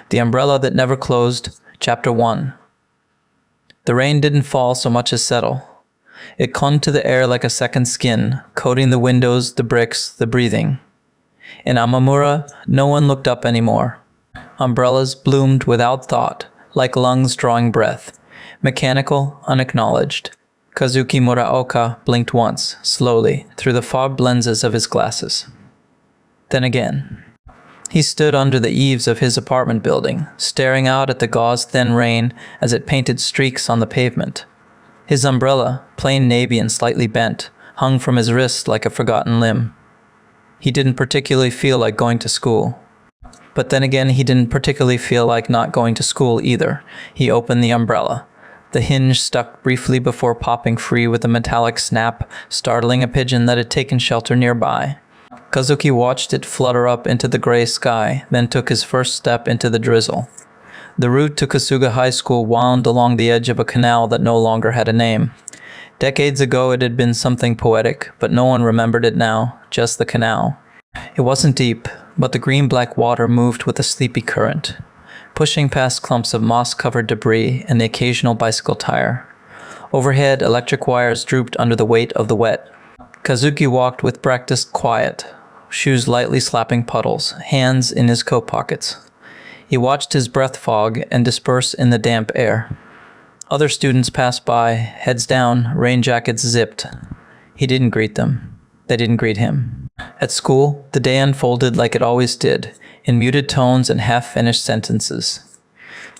The Umbrella That Never Closed, Chapter 1. The rain didn't fall so much as settle. It clung to the air like a second skin, coating the windows, the bricks, the breathing. In Amamura, no one looked up anymore. Umbrellas bloomed without thought, like lungs drawing breath, mechanical, unacknowledged. Kazuki Muraoka blinked once, slowly, through the fogged lenses of his glasses. Then again. He stood under the eaves of his apartment building, staring out at the gauze-thin rain as it painted streaks on the pavement. His umbrella, plain navy and slightly bent, hung from his wrist like a forgotten limb. He didn't particularly feel like going to school. But then again, he didn't particularly feel like not going to school either. He opened the umbrella. The hinge stuck briefly before popping free with a metallic snap, startling a pigeon that had taken shelter nearby. Kazuki watched it flutter up into the gray sky, then took his first step into the drizzle. The route to Kasuga High School wound along the edge of a canal that no longer had a name. Decades ago it had been something poetic, but no one remembered it now, just the canal. It wasn't deep, but the green-black water moved with a sleepy current, pushing past clumps of moss-covered debris and the occasional bicycle tire. Overhead, electric wires drooped under the weight of the wet. Kazuki walked with practiced quiet, shoes lightly slapping puddles, hands in his coat pockets. He watched his breath fog and disperse in the damp air. Other students passed by, heads down, rain jackets zipped. He didn't greet them. They didn't greet him. At school, the day unfolded like it always did, in muted tones and half-finished sentences.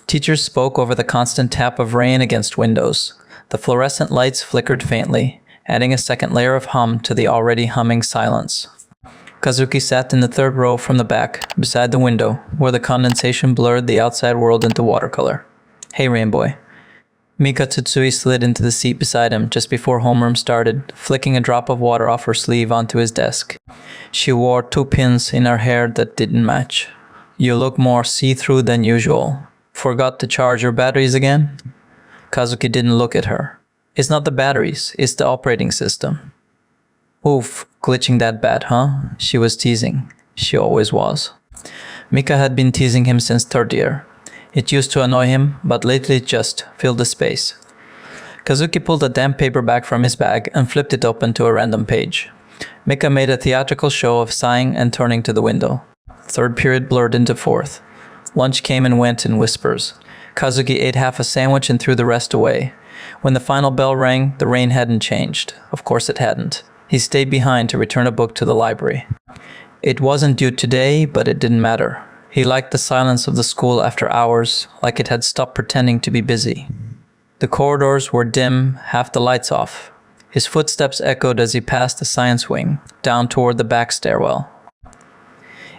Teachers spoke over the constant tap of rain against windows. The fluorescent lights flickered faintly, adding a second layer of hum to the already humming silence. Kazuki sat in the third row from the back, beside the window, where the condensation blurred the outside world into watercolor. "Hey, Rainboy." Mika Tsutsui slid into the seat beside him just before homeroom started, flicking a drop of water off her sleeve onto his desk. She wore 2 pins in her hair that didn't match. "You look more see-through than usual. Forgot to charge your batteries again?" Kazuki didn't look at her. "It's not the batteries, it's the operating system." "Oof, glitching that bad, huh?" She was teasing. She always was. Mika had been teasing him since 3rd year. It used to annoy him, but lately it just filled the space. Kazuki pulled a damp paperback from his bag and flipped it open to a random page. Mika made a theatrical show of sighing and turning to the window. 3rd period blurred into 4th. Lunch came and went in whispers. Kazuki ate half a sandwich and threw the rest away. When the final bell rang, the rain hadn't changed. Of course it hadn't. He stayed behind to return a book to the library. It wasn't due today, but it didn't matter. He liked the silence of the school after hours, like it had stopped pretending to be busy. The corridors were dim, half the lights off. His footsteps echoed as he passed the science wing, down toward the back stairwell.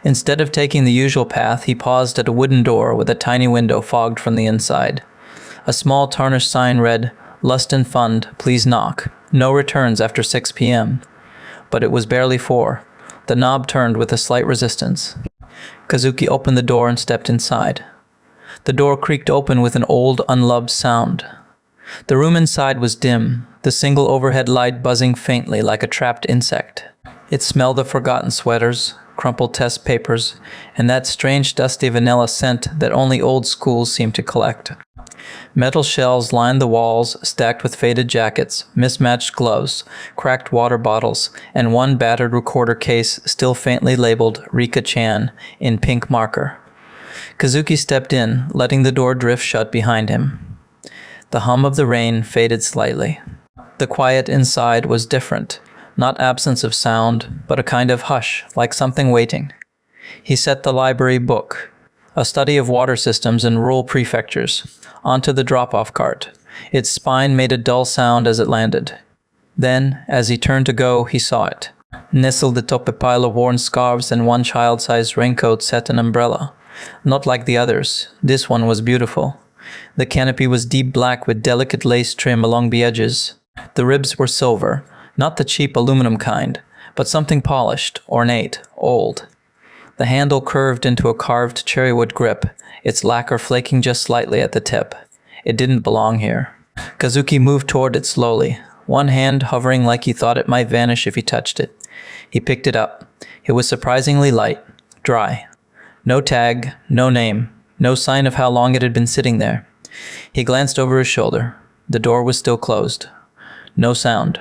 Instead of taking the usual path, he paused at a wooden door with a tiny window fogged from the inside. A small tarnished sign read, "Lust and Fund, please knock. No returns after 6 p.m. But it was barely 4. The knob turned with a slight resistance. Kazuki opened the door and stepped inside. The door creaked open with an old, unloved sound. The room inside was dim, the single overhead light buzzing faintly like a trapped insect. It smelled of forgotten sweaters, crumpled test papers, and that strange dusty vanilla scent that only old schools seem to collect. Metal shelves lined the walls, stacked with faded jackets, mismatched gloves, cracked water bottles, and one battered recorder case still faintly labeled Rika-chan in pink marker. Kazuki stepped in, letting the door drift shut behind him. The hum of the rain faded slightly. The quiet inside was different, not absence of sound, but a kind of hush, like something waiting. He set the library book, a study of water systems in rural prefectures, onto the drop-off cart. Its spine made a dull sound as it landed. Then, as he turned to go, he saw it. Nestled atop a pile of worn scarves and one child-sized raincoat set an umbrella. Not like the others, this one was beautiful. The canopy was deep black with delicate lace trim along the edges. The ribs were silver, not the cheap aluminum kind, but something polished, ornate, old. The handle curved into a carved cherrywood grip, its lacquer flaking just slightly at the tip. It didn't belong here. Kazuki moved toward it slowly, one hand hovering like he thought it might vanish if he touched it. He picked it up. It was surprisingly light, dry. No tag, no name, No sign of how long it had been sitting there. He glanced over his shoulder. The door was still closed. No sound.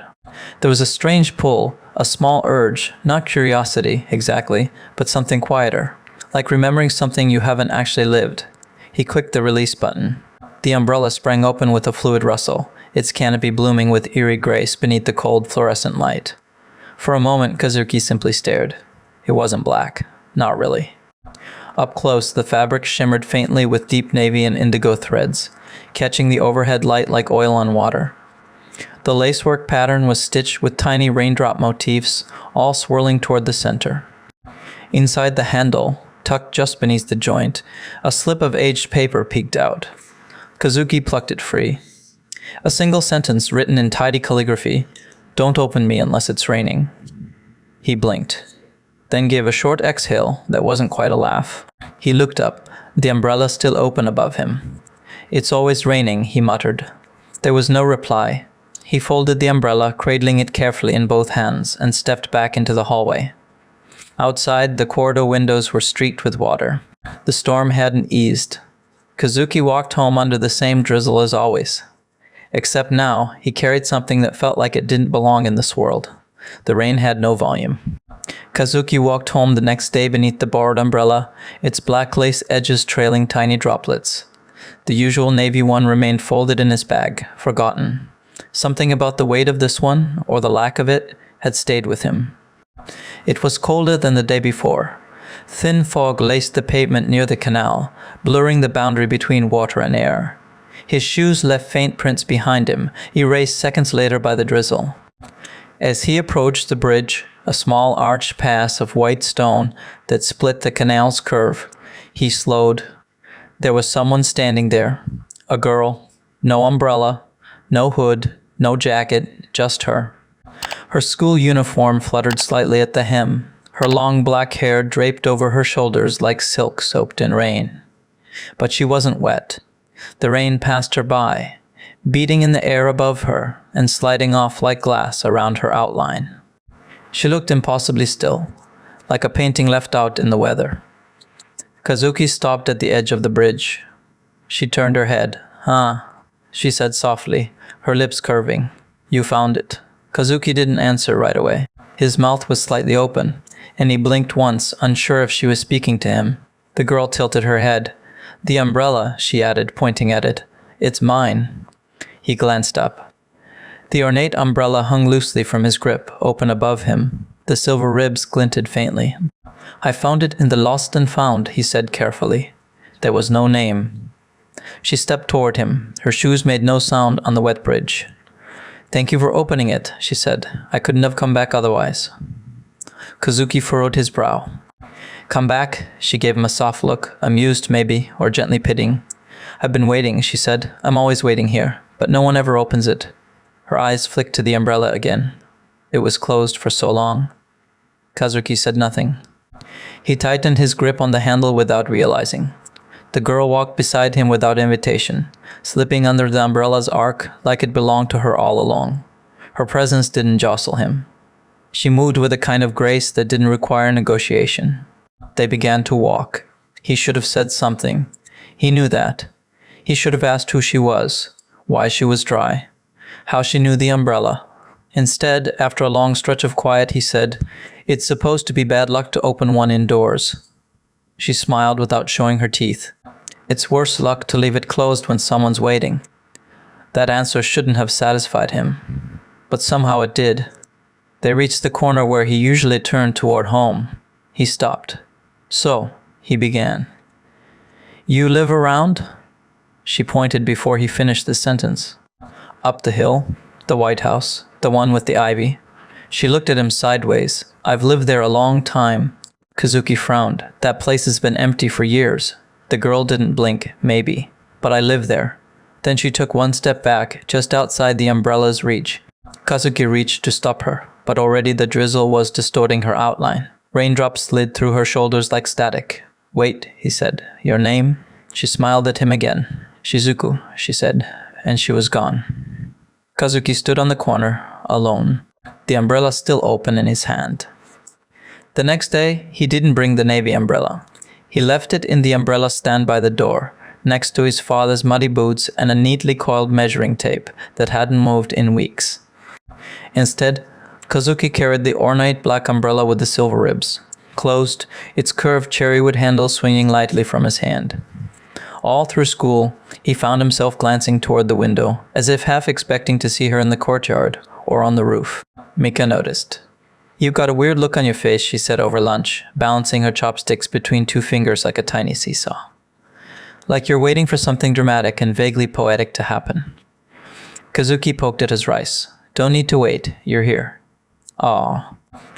There was a strange pull, a small urge, not curiosity, exactly, but something quieter, like remembering something you haven't actually lived. He clicked the release button. The umbrella sprang open with a fluid rustle, its canopy blooming with eerie grace beneath the cold fluorescent light. For a moment, Kazuki simply stared. It wasn't black. Not really. Up close, the fabric shimmered faintly with deep navy and indigo threads, catching the overhead light like oil on water. The lacework pattern was stitched with tiny raindrop motifs, all swirling toward the center. Inside the handle, tucked just beneath the joint, a slip of aged paper peeked out. Kazuki plucked it free. A single sentence written in tidy calligraphy, "Don't open me unless it's raining." He blinked, then gave a short exhale that wasn't quite a laugh. He looked up, the umbrella still open above him. "It's always raining," he muttered. There was no reply. He folded the umbrella, cradling it carefully in both hands, and stepped back into the hallway. Outside, the corridor windows were streaked with water. The storm hadn't eased. Kazuki walked home under the same drizzle as always. Except now, he carried something that felt like it didn't belong in this world. The rain had no volume. Kazuki walked home the next day beneath the borrowed umbrella, its black lace edges trailing tiny droplets. The usual navy one remained folded in his bag, forgotten. Something about the weight of this one, or the lack of it, had stayed with him. It was colder than the day before. Thin fog laced the pavement near the canal, blurring the boundary between water and air. His shoes left faint prints behind him, erased seconds later by the drizzle. As he approached the bridge, a small arched pass of white stone that split the canal's curve, he slowed. There was someone standing there, a girl, no umbrella, no hood, no jacket, just her. Her school uniform fluttered slightly at the hem, her long black hair draped over her shoulders like silk soaked in rain. But she wasn't wet. The rain passed her by, beating in the air above her and sliding off like glass around her outline. She looked impossibly still, like a painting left out in the weather. Kazuki stopped at the edge of the bridge. She turned her head. "Huh," she said softly, her lips curving. "You found it." Kazuki didn't answer right away. His mouth was slightly open, and he blinked once, unsure if she was speaking to him. The girl tilted her head. "The umbrella," she added, pointing at it. "It's mine." He glanced up. The ornate umbrella hung loosely from his grip, open above him. The silver ribs glinted faintly. "I found it in the lost and found," he said carefully. There was no name. She stepped toward him. Her shoes made no sound on the wet bridge. "Thank you for opening it," she said. "I couldn't have come back otherwise." Kazuki furrowed his brow. "Come back?" She gave him a soft look, amused maybe, or gently pitying. "I've been waiting," she said. "I'm always waiting here, but no one ever opens it." Her eyes flicked to the umbrella again. It was closed for so long. Kazuki said nothing. He tightened his grip on the handle without realizing. The girl walked beside him without invitation, slipping under the umbrella's arc like it belonged to her all along. Her presence didn't jostle him. She moved with a kind of grace that didn't require negotiation. They began to walk. He should have said something. He knew that. He should have asked who she was, why she was dry, how she knew the umbrella. Instead, after a long stretch of quiet, he said, "It's supposed to be bad luck to open one indoors." She smiled without showing her teeth. "It's worse luck to leave it closed when someone's waiting." That answer shouldn't have satisfied him, but somehow it did. They reached the corner where he usually turned toward home. He stopped. "So," he began. "You live around?" She pointed before he finished the sentence. "Up the hill, the White House, the one with the ivy." She looked at him sideways. "I've lived there a long time." Kazuki frowned. "That place has been empty for years." The girl didn't blink, maybe. "But I live there." Then she took one step back, just outside the umbrella's reach. Kazuki reached to stop her, but already the drizzle was distorting her outline. Raindrops slid through her shoulders like static. "Wait," he said. "Your name?" She smiled at him again. "Shizuku," she said, and she was gone. Kazuki stood on the corner, alone, the umbrella still open in his hand. The next day, he didn't bring the navy umbrella. He left it in the umbrella stand by the door, next to his father's muddy boots and a neatly coiled measuring tape that hadn't moved in weeks. Instead, Kazuki carried the ornate black umbrella with the silver ribs, closed, its curved cherrywood handle swinging lightly from his hand. All through school, he found himself glancing toward the window, as if half expecting to see her in the courtyard or on the roof. Mika noticed. "You've got a weird look on your face," she said over lunch, balancing her chopsticks between two fingers like a tiny seesaw. "Like you're waiting for something dramatic and vaguely poetic to happen." Kazuki poked at his rice. "Don't need to wait, you're here." Aw.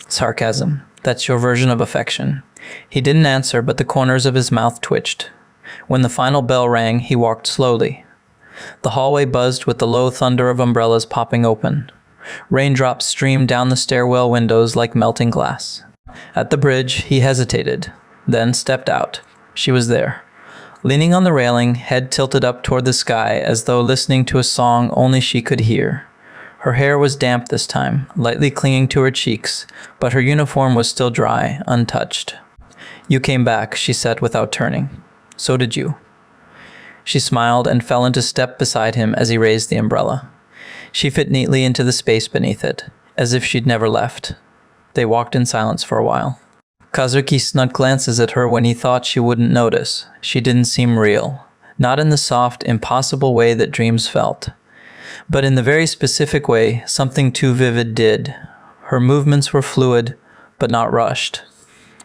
Sarcasm. That's your version of affection. He didn't answer, but the corners of his mouth twitched. When the final bell rang, he walked slowly. The hallway buzzed with the low thunder of umbrellas popping open. Raindrops streamed down the stairwell windows like melting glass. At the bridge, he hesitated, then stepped out. She was there. Leaning on the railing, head tilted up toward the sky as though listening to a song only she could hear. Her hair was damp this time, lightly clinging to her cheeks, but her uniform was still dry, untouched. "You came back," she said without turning. "So did you." She smiled and fell into step beside him as he raised the umbrella. She fit neatly into the space beneath it, as if she'd never left. They walked in silence for a while. Kazuki snuck glances at her when he thought she wouldn't notice. She didn't seem real. Not in the soft, impossible way that dreams felt. But in the very specific way, something too vivid did. Her movements were fluid, but not rushed.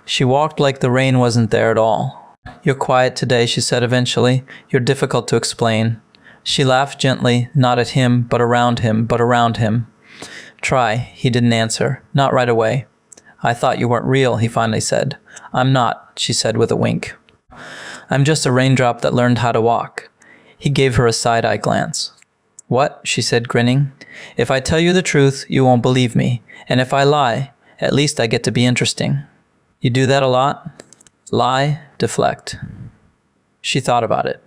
She walked like the rain wasn't there at all. "You're quiet today," she said eventually. "You're difficult to explain." She laughed gently, not at him, but around him. "Try," he didn't answer. "Not right away." "I thought you weren't real," he finally said. "I'm not," she said with a wink. "I'm just a raindrop that learned how to walk." He gave her a side-eye glance. "What?" she said, grinning. "If I tell you the truth, you won't believe me. And if I lie, at least I get to be interesting." "You do that a lot?" "Lie, deflect." She thought about it.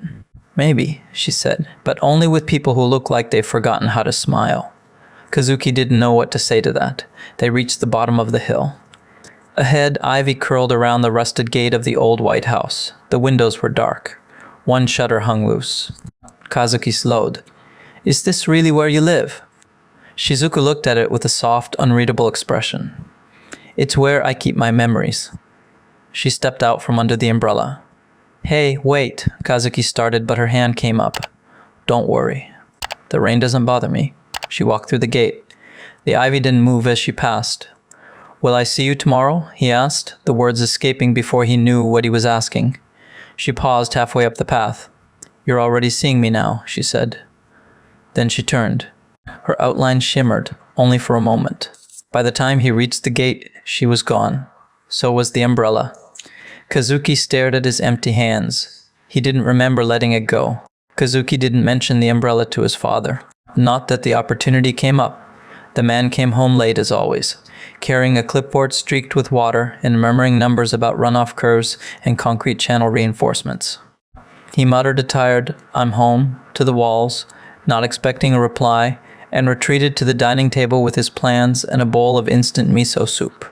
"Maybe," she said, "but only with people who look like they've forgotten how to smile." Kazuki didn't know what to say to that. They reached the bottom of the hill. Ahead, ivy curled around the rusted gate of the old white house. The windows were dark. One shutter hung loose. Kazuki slowed. "Is this really where you live?" Shizuku looked at it with a soft, unreadable expression. "It's where I keep my memories." She stepped out from under the umbrella. "Hey, wait," Kazuki started, but her hand came up. "Don't worry. The rain doesn't bother me." She walked through the gate. The ivy didn't move as she passed. "Will I see you tomorrow?" he asked, the words escaping before he knew what he was asking. She paused halfway up the path. "You're already seeing me now," she said. Then she turned. Her outline shimmered, only for a moment. By the time he reached the gate, she was gone. So was the umbrella. Kazuki stared at his empty hands. He didn't remember letting it go. Kazuki didn't mention the umbrella to his father. Not that the opportunity came up. The man came home late as always, carrying a clipboard streaked with water and murmuring numbers about runoff curves and concrete channel reinforcements. He muttered a tired, "I'm home," to the walls, not expecting a reply, and retreated to the dining table with his plans and a bowl of instant miso soup.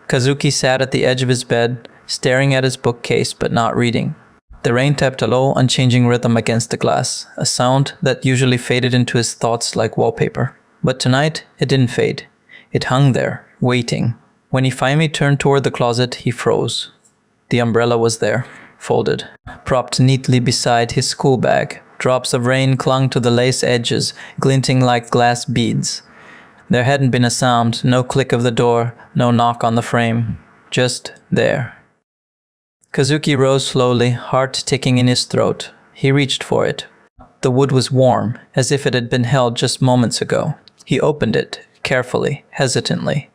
Kazuki sat at the edge of his bed, staring at his bookcase but not reading. The rain tapped a low, unchanging rhythm against the glass, a sound that usually faded into his thoughts like wallpaper. But tonight, it didn't fade. It hung there, waiting. When he finally turned toward the closet, he froze. The umbrella was there, folded, propped neatly beside his school bag. Drops of rain clung to the lace edges, glinting like glass beads. There hadn't been a sound, no click of the door, no knock on the frame. Just there. Kazuki rose slowly, heart ticking in his throat. He reached for it. The wood was warm, as if it had been held just moments ago. He opened it, carefully, hesitantly.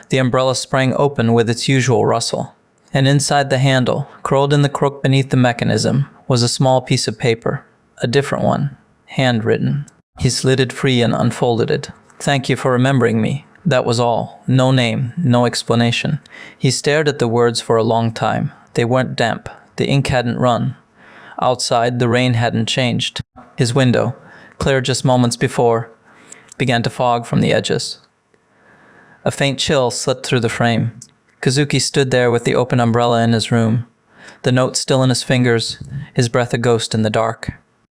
The umbrella sprang open with its usual rustle. And inside the handle, curled in the crook beneath the mechanism, was a small piece of paper. A different one, handwritten. He slid it free and unfolded it. "Thank you for remembering me." That was all. No name, no explanation. He stared at the words for a long time. They weren't damp. The ink hadn't run. Outside, the rain hadn't changed. His window, clear just moments before, began to fog from the edges. A faint chill slipped through the frame. Kazuki stood there with the open umbrella in his room. the note still in his fingers, his breath a ghost in the dark.